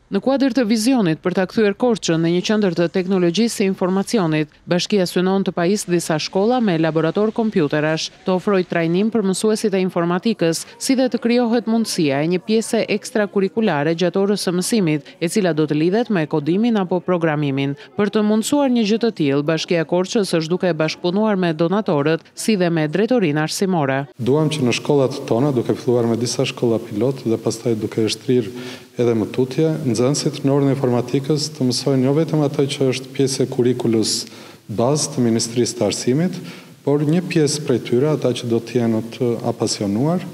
Në kuadër të vizionit për ta kthyer Korçën në një qendër të teknologjisë së informacionit, bashkia synon të pajisë disa shkolla me laborator kompjuterash, të ofrojë trajnim për mësuesit e informatikës, si dhe të krijohet mundësia e një pjese ekstrakurrikulare gjatë orës së mësimit, e cila do të lidhet me kodimin apo programimin. Për të mundësuar një gjë të tillë, Bashkia e Korçës është duke bashkëpunuar me donatorët, si dhe me drejtorinë arsimore. Duam që në shkollat tona, duke filluar me disa shkolla pilot dhe pastaj duke shtrirë edhe më tutje, nxënësit në orën e informatikës të mësojnë jo vetëm ato që është pjesë e kurrikulës bazë të Ministrisë të Arsimit, por një pjesë prej tyre, ata që do të jenë të apasionuar,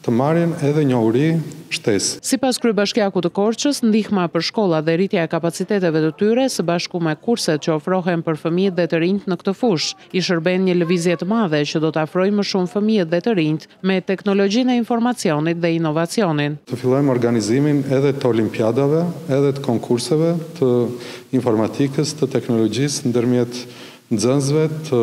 të marrin edhe njohuri shtesë. Sipas kryebashkiakut të Korçës, ndihma për shkolla dhe rritja e kapaciteteve të tyre së bashku me kurset që ofrohen për fëmijët dhe të rinjt në këtë fushë, i shërben një lëvizje të madhe që do të afrojë më shumë fëmijët dhe të rinjt me teknologjinë e informacionit dhe inovacionin. Të fillojmë organizimin edhe të olimpiadave, edhe të konkurseve të informatikës, të teknologjisë ndërmjet nxënësve të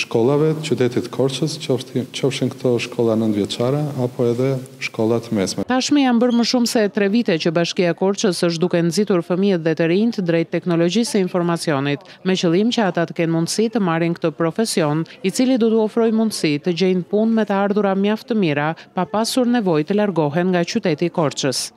shkollave të qytetit Korçës, qofshin këto shkolla 9-vjeçare apo edhe shkolla të mesme. Tashmë janë bërë më shumë se 3 vite që Bashkia e Korçës është duke nxitur fëmijët dhe të rinjt drejt teknologjisë së informacionit, me qëllim që ata të kenë mundësi të marrin këtë profesion, i cili do t'u ofrojë mundësi të gjejnë punë me të ardhura mjaft të mira, pa pasur nevojë të largohen nga qyteti i Korçës.